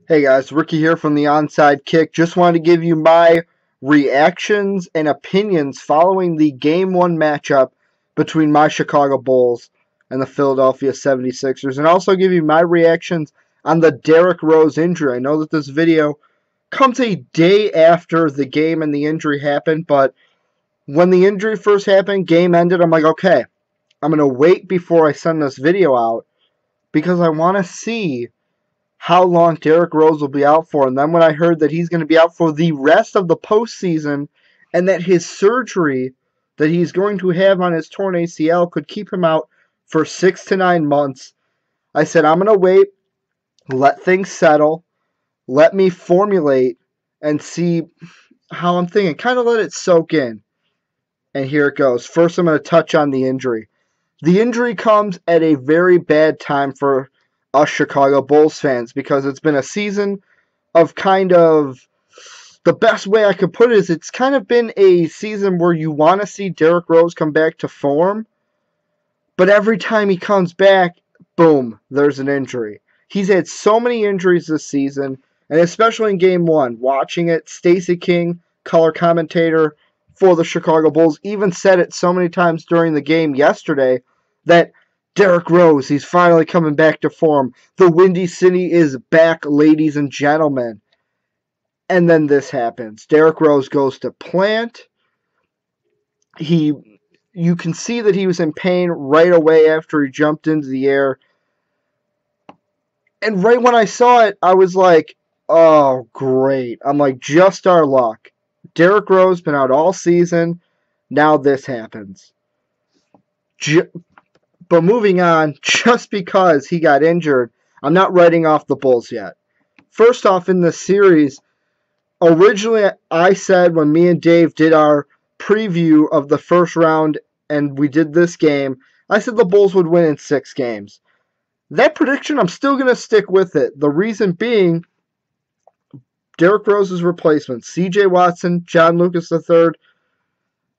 Hey guys, Ricky here from the Onside Kick. Just wanted to give you my reactions and opinions following the Game 1 matchup between my Chicago Bulls and the Philadelphia 76ers, and also give you my reactions on the Derrick Rose injury. I know that this video comes a day after the game and the injury happened, but when the injury first happened, game ended, I'm like, okay, I'm going to wait before I send this video out because I want to see how long Derrick Rose will be out for. And then when I heard that he's going to be out for the rest of the postseason and that his surgery that he's going to have on his torn ACL could keep him out for 6 to 9 months, I said, I'm going to wait, let things settle, let me formulate and see how I'm thinking. Kind of let it soak in. And here it goes. First, I'm going to touch on the injury. The injury comes at a very bad time for us Chicago Bulls fans because it's been a season of the best way I could put it is it's kind of been a season where you want to see Derrick Rose come back to form, but every time he comes back, boom, there's an injury. He's had so many injuries this season, and especially in Game 1, watching it, Stacey King, color commentator for the Chicago Bulls, even said it so many times during the game yesterday that Derrick Rose, he's finally coming back to form. The Windy City is back, ladies and gentlemen. And then this happens. Derrick Rose goes to plant. You can see that he was in pain right away after he jumped into the air. And right when I saw it, I was like, oh, great. I'm like, just our luck. Derrick Rose been out all season. Now this happens. But moving on, just because he got injured, I'm not writing off the Bulls yet. First off, in this series, originally I said when me and Dave did our preview of the first round and we did this game, I said the Bulls would win in 6 games. That prediction, I'm still going to stick with it. The reason being, Derrick Rose's replacements, C.J. Watson, John Lucas III,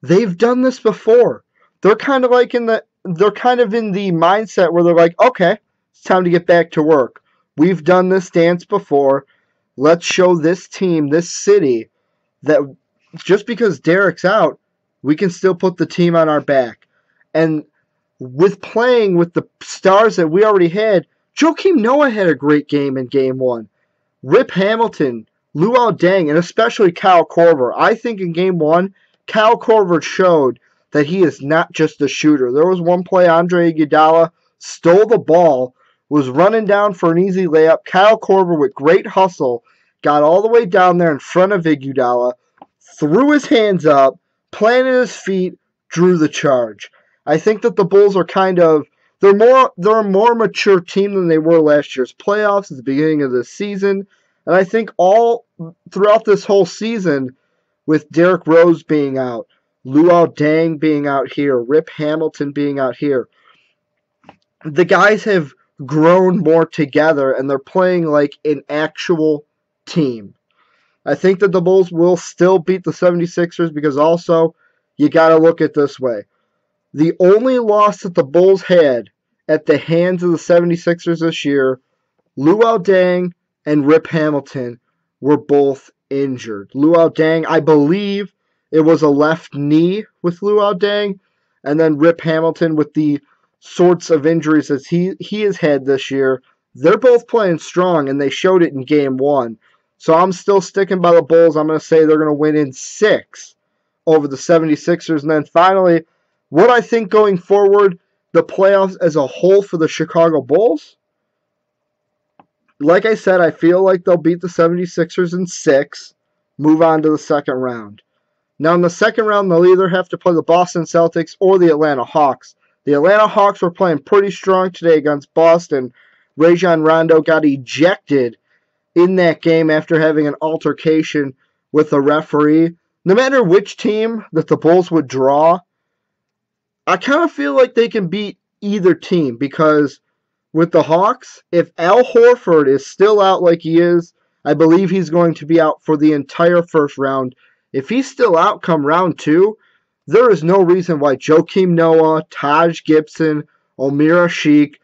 they've done this before. They're kind of in the mindset where they're like, okay, it's time to get back to work. We've done this dance before. Let's show this team, this city, that just because Derrick's out, we can still put the team on our back. And with playing with the stars that we already had, Joakim Noah had a great game in Game 1. Rip Hamilton, Luol Deng, and especially Kyle Korver. I think in Game 1, Kyle Korver showed that he is not just a shooter. There was one play, Andre Iguodala stole the ball, was running down for an easy layup. Kyle Korver, with great hustle, got all the way down there in front of Iguodala, threw his hands up, planted his feet, drew the charge. I think that the Bulls are they're a more mature team than they were last year's playoffs at the beginning of the season. And I think all throughout this whole season, with Derrick Rose being out, Luol Deng being out here, Rip Hamilton being out here, the guys have grown more together and they're playing like an actual team. I think that the Bulls will still beat the 76ers because also you got to look at it this way. The only loss that the Bulls had at the hands of the 76ers this year, Luol Deng and Rip Hamilton were both injured. Luol Deng, I believe it was a left knee with Luol Deng, and then Rip Hamilton with the sorts of injuries that he has had this year. They're both playing strong, and they showed it in Game 1. So I'm still sticking by the Bulls. I'm going to say they're going to win in 6 over the 76ers. And then finally, what I think going forward, the playoffs as a whole for the Chicago Bulls, like I said, I feel like they'll beat the 76ers in 6, move on to the second round. Now, in the second round, they'll either have to play the Boston Celtics or the Atlanta Hawks. The Atlanta Hawks were playing pretty strong today against Boston. Rajon Rondo got ejected in that game after having an altercation with the referee. No matter which team that the Bulls would draw, I kind of feel like they can beat either team because with the Hawks, if Al Horford is still out like he is, I believe he's going to be out for the entire first round. If he's still out come round 2, there is no reason why Joakim Noah, Taj Gibson, Omer Asik,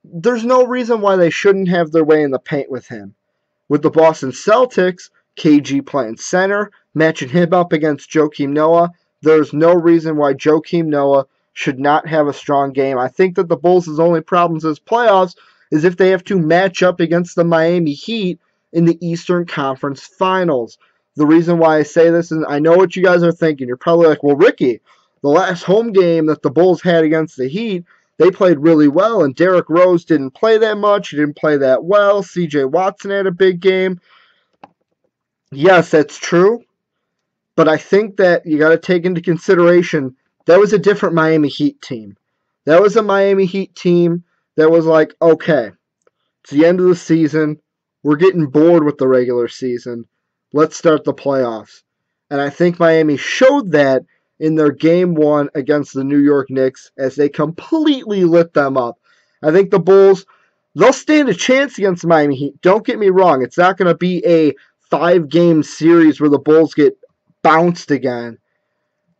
there's no reason why they shouldn't have their way in the paint with him. With the Boston Celtics, KG playing center, matching him up against Joakim Noah, there's no reason why Joakim Noah should not have a strong game. I think that the Bulls' only problems as playoffs is if they have to match up against the Miami Heat in the Eastern Conference Finals. The reason why I say this is I know what you guys are thinking. You're probably like, well, Ricky, the last home game that the Bulls had against the Heat, they played really well, and Derrick Rose didn't play that much. He didn't play that well. C.J. Watson had a big game. Yes, that's true. But I think that you got to take into consideration that was a different Miami Heat team. That was a Miami Heat team that was like, okay, it's the end of the season. We're getting bored with the regular season. Let's start the playoffs. And I think Miami showed that in their game one against the New York Knicks as they completely lit them up. I think the Bulls, they'll stand a chance against the Miami Heat. Don't get me wrong. It's not going to be a 5-game series where the Bulls get bounced again.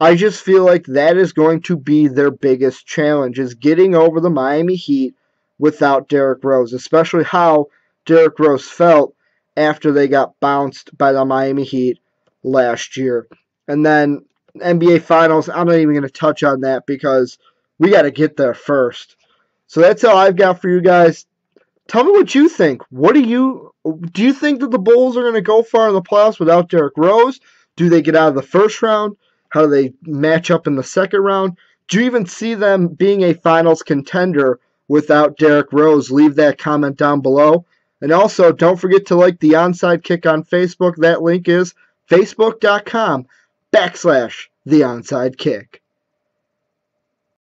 I just feel like that is going to be their biggest challenge, is getting over the Miami Heat without Derrick Rose, especially how Derrick Rose felt after they got bounced by the Miami Heat last year. And then NBA Finals, I'm not even going to touch on that because we got to get there first. So that's all I've got for you guys. Tell me what you think. Do you think that the Bulls are going to go far in the playoffs without Derrick Rose? Do they get out of the first round? How do they match up in the second round? Do you even see them being a finals contender without Derrick Rose? Leave that comment down below. And also, don't forget to like the Onside Kick on Facebook. That link is facebook.com/the Onside Kick.